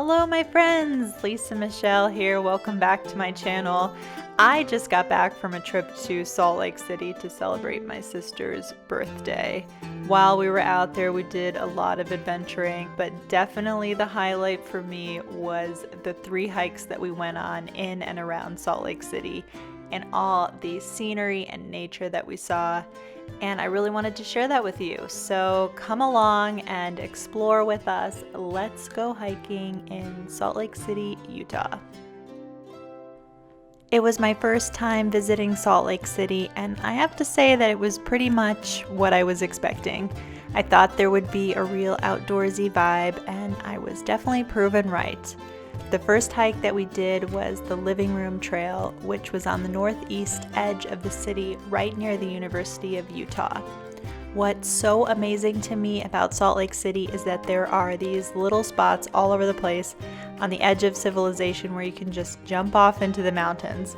Hello my friends, Lisa Michelle here. Welcome back to my channel. I just got back from a trip to Salt Lake City to celebrate my sister's birthday. While we were out there, we did a lot of adventuring, but definitely the highlight for me was the 3 hikes that we went on in and around Salt Lake City and all the scenery and nature that we saw. And I really wanted to share that with you. So come along and explore with us. Let's go hiking in Salt Lake City, Utah. It was my first time visiting Salt Lake City, and I have to say that it was pretty much what I was expecting. I thought there would be a real outdoorsy vibe, and I was definitely proven right. The first hike that we did was the Living Room Trail, which was on the northeast edge of the city, right near the University of Utah. What's so amazing to me about Salt Lake City is that there are these little spots all over the place on the edge of civilization where you can just jump off into the mountains.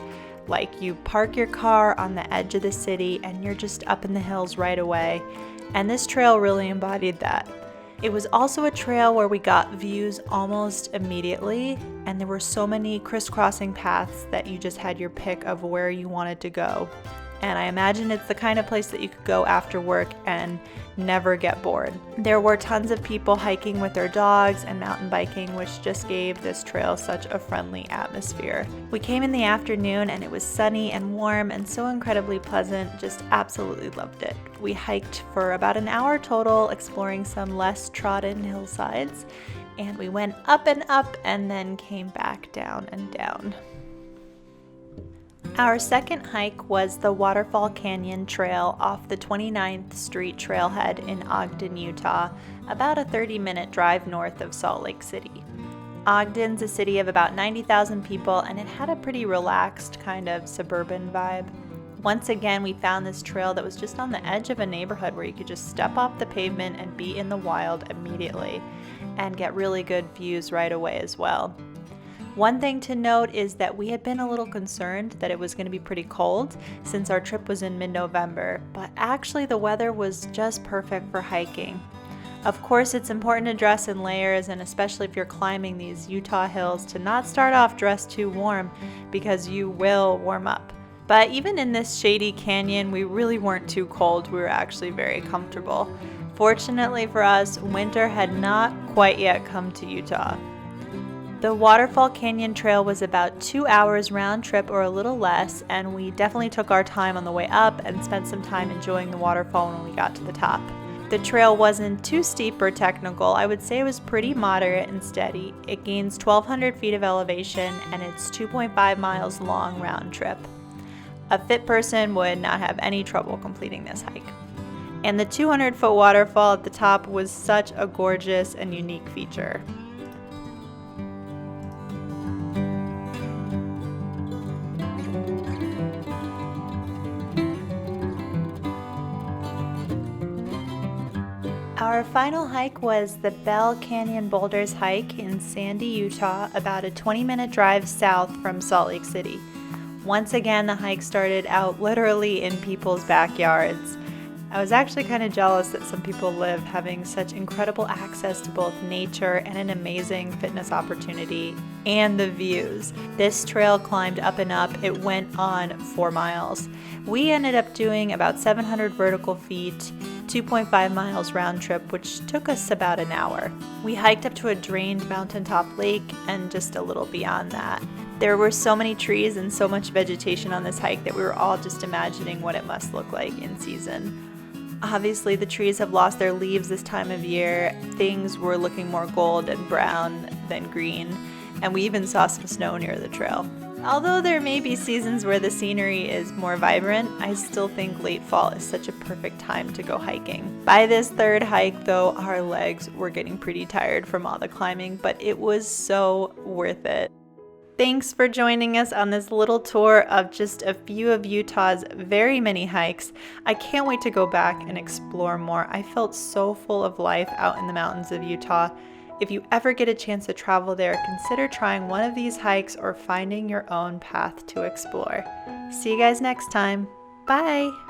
Like you park your car on the edge of the city and you're just up in the hills right away. And this trail really embodied that. It was also a trail where we got views almost immediately, and there were so many crisscrossing paths that you just had your pick of where you wanted to go. And I imagine it's the kind of place that you could go after work and never get bored. There were tons of people hiking with their dogs and mountain biking, which just gave this trail such a friendly atmosphere. We came in the afternoon and it was sunny and warm and so incredibly pleasant, just absolutely loved it. We hiked for about an hour total, exploring some less trodden hillsides, and we went up and then came back down and down. Our second hike was the Waterfall Canyon Trail off the 29th Street trailhead in Ogden, Utah, about a 30-minute drive north of Salt Lake City. Ogden's a city of about 90,000 people, and it had a pretty relaxed kind of suburban vibe. Once again, we found this trail that was just on the edge of a neighborhood where you could just step off the pavement and be in the wild immediately and get really good views right away as well. One thing to note is that we had been a little concerned that it was going to be pretty cold since our trip was in mid-November, but actually the weather was just perfect for hiking. Of course, it's important to dress in layers, and especially if you're climbing these Utah hills, to not start off dressed too warm because you will warm up. But even in this shady canyon, we really weren't too cold. We were actually very comfortable. Fortunately for us, winter had not quite yet come to Utah. The Waterfall Canyon Trail was about 2 hours round trip or a little less, and we definitely took our time on the way up and spent some time enjoying the waterfall when we got to the top. The trail wasn't too steep or technical. I would say it was pretty moderate and steady. It gains 1,200 feet of elevation and it's 2.5 miles long round trip. A fit person would not have any trouble completing this hike. And the 200-foot waterfall at the top was such a gorgeous and unique feature. Our final hike was the Bell Canyon Boulders hike in Sandy, Utah, about a 20-minute drive south from Salt Lake City. Once again, the hike started out literally in people's backyards. I was actually kind of jealous that some people live having such incredible access to both nature and an amazing fitness opportunity and the views. This trail climbed up and up. It went on 4 miles. We ended up doing about 700 vertical feet, 2.5 miles round trip, which took us about an hour. We hiked up to a drained mountaintop lake and just a little beyond that. There were so many trees and so much vegetation on this hike that we were all just imagining what it must look like in season. Obviously, the trees have lost their leaves this time of year. Things were looking more gold and brown than green, and we even saw some snow near the trail. Although there may be seasons where the scenery is more vibrant, I still think late fall is such a perfect time to go hiking. By this third hike, though, our legs were getting pretty tired from all the climbing, but it was so worth it. Thanks for joining us on this little tour of just a few of Utah's very many hikes. I can't wait to go back and explore more. I felt so full of life out in the mountains of Utah. If you ever get a chance to travel there, consider trying one of these hikes or finding your own path to explore. See you guys next time. Bye!